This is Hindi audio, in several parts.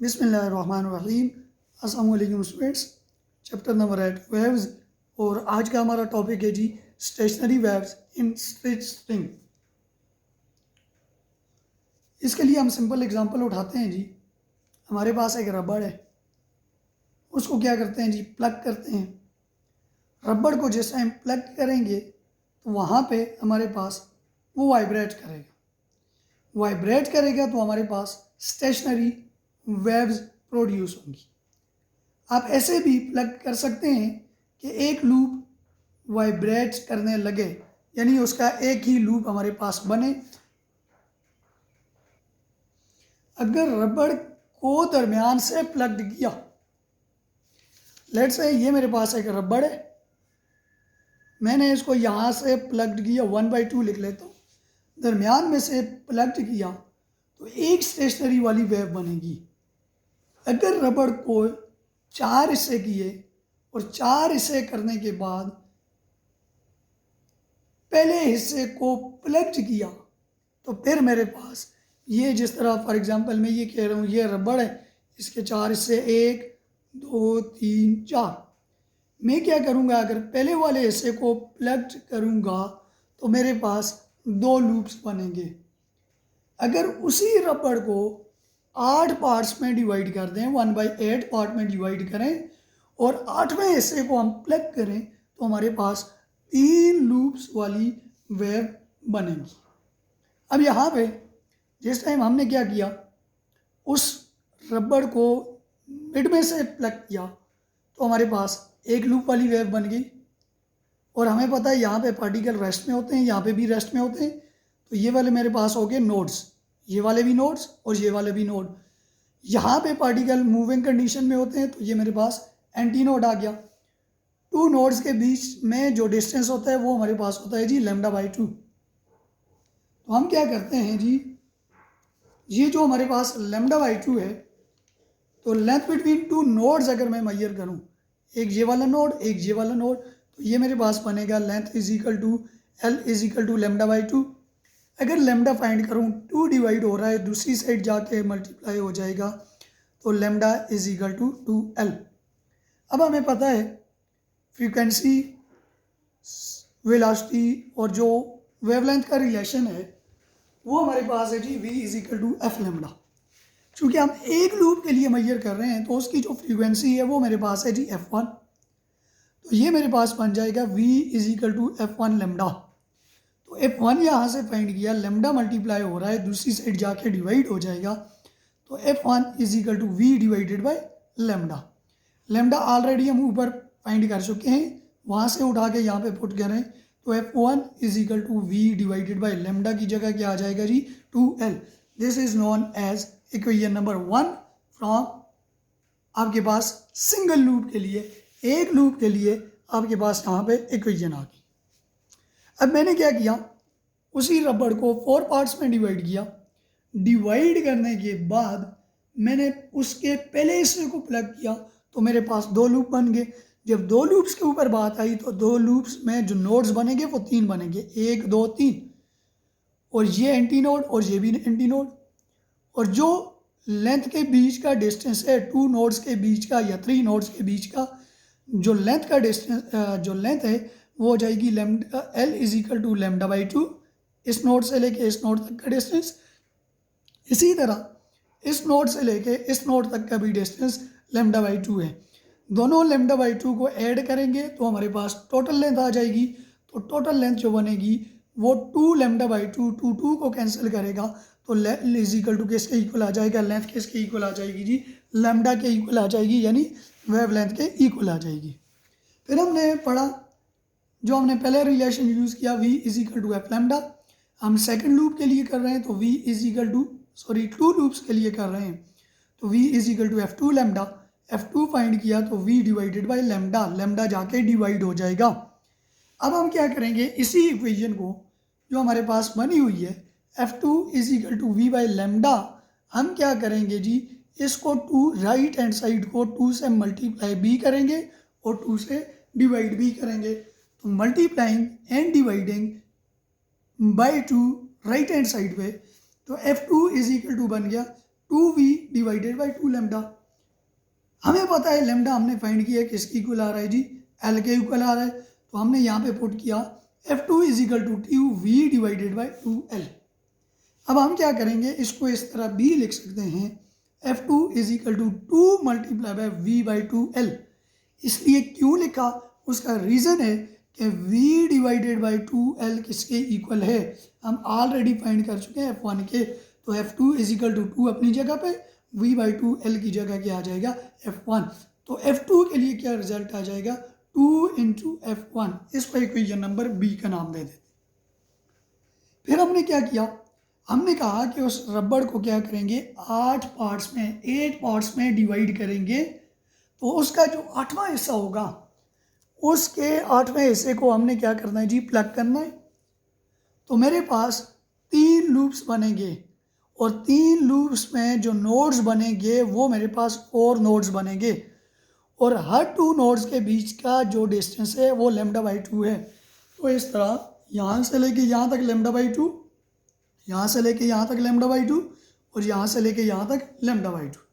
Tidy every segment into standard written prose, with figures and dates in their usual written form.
बिस्मिल्लाहिर्रहमानिर्रहीम। अस्सलाम वालेकुम स्टूडेंट्स। चैप्टर नंबर 8 वेव्स, और आज का हमारा टॉपिक है जी stationary waves in straight string. इसके लिए हम सिंपल एग्जांपल उठाते हैं जी। हमारे पास एक रबड़ है, उसको क्या करते हैं जी, प्लग करते हैं। रबड़ को जिस टाइम प्लग करेंगे तो वहाँ पे हमारे पास वो वाइब्रेट करेगा तो हमारे पास स्टेशनरी वेव्स प्रोड्यूस होंगी। आप ऐसे भी प्लग कर सकते हैं कि एक लूप वाइब्रेट करने लगे, यानी उसका एक ही लूप हमारे पास बने। अगर रबड़ को दरमियान से प्लग्ड किया, लेट्स से ये मेरे पास एक रबड़ है, मैंने इसको यहाँ से प्लग्ड किया, 1/2 लिख लेता हूँ, दरमियान में से प्लग्ड किया तो एक स्टेशनरी वाली वेव बनेगी। अगर रबड़ को 4 हिस्से किए और 4 हिस्से करने के बाद पहले हिस्से को प्लग्ड किया तो फिर मेरे पास ये, जिस तरह फॉर एग्जांपल मैं ये कह रहा हूँ, ये रबड़ है, इसके 4 हिस्से 1 2 3 4। मैं क्या करूँगा, अगर पहले वाले हिस्से को प्लग्ड करूँगा तो मेरे पास 2 लूप्स बनेंगे। अगर उसी रबड़ को 8 पार्ट्स में डिवाइड कर दें, 1/8 पार्ट में डिवाइड करें और 8वें हिस्से को हम प्लग करें तो हमारे पास 3 लूप्स वाली वेव बनेगी। अब यहाँ पे जिस टाइम हमने क्या किया, उस रबड़ को मिड में से प्लग किया तो हमारे पास एक लूप वाली वेव बन गई। और हमें पता है यहाँ पे पार्टिकल रेस्ट में होते हैं, यहाँ पे भी रेस्ट में होते हैं, तो ये वाले मेरे पास हो गए नोड्स, ये वाले भी नोड्स और ये वाले भी नोड। यहाँ पे पार्टिकल मूविंग कंडीशन में होते हैं तो ये मेरे पास एंटी नोड आ गया। 2 नोड्स के बीच में जो डिस्टेंस होता है वो हमारे पास होता है जी λ/2। तो हम क्या करते हैं जी, ये जो हमारे पास λ/2 है, तो लेंथ बिटवीन 2 नोड्स अगर मैं मेजर करूँ, एक ये वाला नोड एक ये वाला नोड, तो ये मेरे पास बनेगा लेंथ L = λ/2। अगर लैम्डा फाइंड करूँ, 2 डिवाइड हो रहा है, दूसरी साइड जाके मल्टीप्लाई हो जाएगा, तो λ = 2L। अब हमें पता है फ्रीक्वेंसी, वेलोसिटी और जो वेवलेंथ का रिलेशन है वो हमारे पास है जी V = f λ। चूँकि हम एक लूप के लिए मेजर कर रहे हैं तो उसकी जो फ्रीक्वेंसी है वो मेरे पास है जी f1, तो ये मेरे पास बन जाएगा V = f1 λ। तो f1 यहाँ से फाइंड किया, लैम्डा मल्टीप्लाई हो रहा है, दूसरी साइड जाके डिवाइड हो जाएगा, तो f1 = V / lambda. Lambda already हम ऊपर फाइंड कर चुके हैं, वहाँ से उठा के यहाँ पे पुट करें तो f1 = V / लैम्डा की जगह क्या आ जाएगा जी, 2L। This is known as equation number 1 from आपके पास सिंगल लूप के लिए, एक लूप के लिए आपके पास यहाँ पे इक्वेशन आ गई। अब मैंने क्या किया, उसी रबड़ को 4 पार्ट्स में डिवाइड किया। डिवाइड करने के बाद मैंने उसके पहले हिस्से को प्लग किया तो मेरे पास 2 लूप बन गए। जब 2 लूप्स के ऊपर बात आई तो 2 लूप्स में जो नोड्स बनेंगे वो 3 बनेंगे, 1 2 3, और ये एंटी नोड और ये भी एंटी नोड। और जो लेंथ के बीच का डिस्टेंस है 2 नोड्स के बीच का या 3 नोड्स के बीच का, जो लेंथ का डिस्टेंस, जो लेंथ है वो हो जाएगी L = λ/2, इस नोड से लेके इस नोड तक का डिस्टेंस। इसी तरह इस नोड से लेके इस नोड तक का भी डिस्टेंस λ/2 है। दोनों λ/2 को ऐड करेंगे तो हमारे पास टोटल लेंथ आ जाएगी। तो टोटल लेंथ जो बनेगी वो 2 λ/2, 2 को कैंसिल करेगा तो L = किसके इक्वल आ जाएगा, लेंथ किसके इक्वल आ जाएगी जी, लैम्डा के इक्वल आ जाएगी, यानी वेवलेंथ के इक्वल आ जाएगी। फिर हमने पढ़ा, जो हमने पहले रिलेशन यूज़ किया, V = f λ। हम सेकंड लूप के लिए कर रहे हैं तो V = 2 लूप्स के लिए कर रहे हैं तो V = f2 λ। f2 फाइंड किया तो V / लैम्डा, लैम्डा जाके डिवाइड हो जाएगा। अब हम क्या करेंगे, इसी इक्वेशन को जो हमारे पास बनी हुई है f2 = V / लैम्डा, हम क्या करेंगे जी, इसको 2 राइट हैंड साइड को 2 से मल्टीप्लाई भी करेंगे और 2 से डिवाइड भी करेंगे। तो multiplying and dividing by 2 right hand side पे, तो f2 = बन गया 2v डिवाइडेड बाई 2 लेमडा। हमें पता है लेमडा हमने फाइंड किया किसकी इक्वल आ रहा है जी, एल के इक्वल आ रहा है, तो हमने यहाँ पे पुट किया F2 is equal to 2v divided by 2l। अब हम क्या करेंगे, इसको इस तरह भी लिख सकते हैं F2 is equal to 2 multiply by v by 2l। इसलिए क्यों लिखा, उसका रीज़न है कि v डिवाइडेड बाई 2l किसके इक्वल है, हम ऑलरेडी फाइंड कर चुके हैं F1 के। तो F2 इज इक्वल टू 2 अपनी जगह पे, v बाई 2l की जगह क्या आ जाएगा F1। तो F2 के लिए क्या रिजल्ट आ जाएगा 2 इंटू F1। इसको इक्वेशन नंबर बी का नाम दे देते। फिर हमने क्या किया, हमने कहा कि उस रबड़ को क्या करेंगे 8 पार्ट्स में डिवाइड करेंगे। तो उसका जो 8वां हिस्सा होगा उसके 8वें हिस्से को हमने क्या करना है जी, प्लग करना है। तो मेरे पास 3 लूप्स बनेंगे और 3 लूप्स में जो नोड्स बनेंगे वो मेरे पास 4 नोड्स बनेंगे और हर 2 नोड्स के बीच का जो डिस्टेंस है वो लेमडा बाई 2 है। तो इस तरह यहाँ से लेके यहाँ तक लेमडा बाई 2, यहाँ से लेके यहाँ तक लेमडा बाई 2 और यहाँ से लेके यहाँ तक लेमडा बाई 2।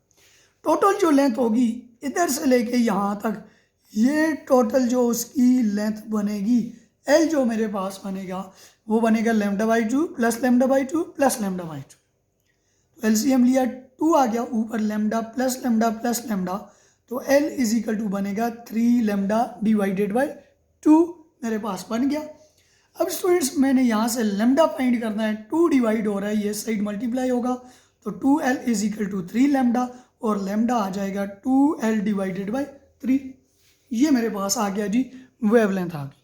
टोटल जो लेंथ होगी इधर से लेके यहाँ तक, ये टोटल जो उसकी लेंथ बनेगी एल जो मेरे पास बनेगा वो बनेगा lambda by 2 plus lambda by 2 plus lambda by 2। तो एलसीएम लिया 2 आ गया ऊपर लेमडा प्लस लेमडा, तो एल इज इक्वल टू बनेगा 3 लेमडा डिवाइडेड बाई 2 मेरे पास बन गया। अब स्टूडेंट्स मैंने यहाँ से लेमडा फाइंड करना है, 2 डिवाइड हो रहा है, ये साइड मल्टीप्लाई होगा तो 2l is equal to 3 lambda और लेमडा आ जाएगा 2l डिवाइडेड बाई 3। ये मेरे पास आ गया जी, वेवलेंथ आ गई।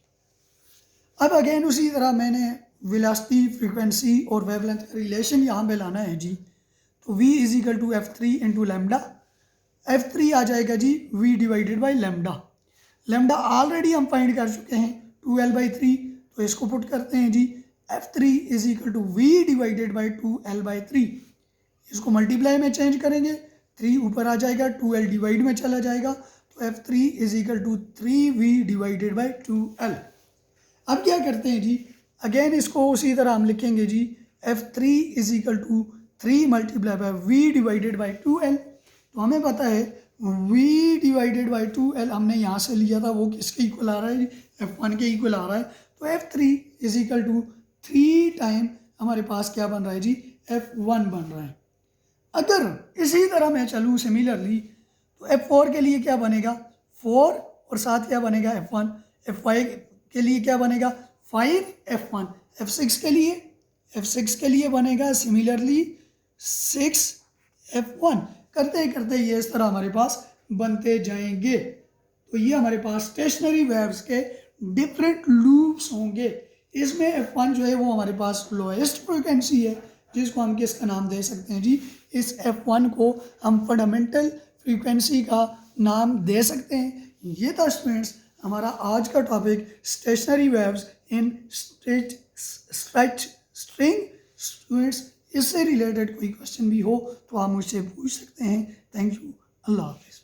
अब अगेन उसी तरह मैंने वेलोसिटी, फ्रीक्वेंसी और वेवलेंथ का रिलेशन यहाँ पे लाना है जी। तो v is equal to F3 into lambda, F3 आ जाएगा जी v divided by lambda. Lambda already हम फाइंड कर चुके हैं 2l बाई 3, तो इसको पुट करते हैं जी F3 is equal to v divided by 2l by 3। इसको मल्टीप्लाई में चेंज करेंगे, 3 ऊपर आ जाएगा, 2l डिवाइड में चला जाएगा, तो F3 is equal to 3v divided by 2l। अब क्या करते हैं जी, अगेन इसको उसी तरह हम लिखेंगे जी F3 is equal to 3 multiply by v divided by 2l। तो हमें पता है v डिवाइडेड बाई 2l हमने यहाँ से लिया था, वो किसके इक्वल आ रहा है, F1 के इक्वल आ रहा है। तो F3 is equal to 3 time हमारे पास क्या बन रहा है जी, F1 बन रहा है। अगर इसी तरह मैं चलूँ सिमिलरली तो F4 के लिए क्या बनेगा 4 और साथ क्या बनेगा F1, F5 के लिए क्या बनेगा 5 F1, F6 के लिए बनेगा सिमिलरली 6 F1। करते करते ये इस तरह हमारे पास बनते जाएंगे। तो ये हमारे पास स्टेशनरी वेव्स के डिफरेंट लूप्स होंगे। इसमें F1 जो है वो हमारे पास लोएस्ट फ्रीक्वेंसी है, जिसको हम किसका नाम दे सकते हैं जी, इस F1 को हम फंडामेंटल फ्रीक्वेंसी का नाम दे सकते हैं। ये था स्टूडेंट्स हमारा आज का टॉपिक, स्टेशनरी वेव्स इन स्ट्रेच स्ट्रिंग। स्टूडेंट्स इससे रिलेटेड कोई क्वेश्चन भी हो तो आप मुझसे पूछ सकते हैं। थैंक यू, अल्लाह हाफिज़।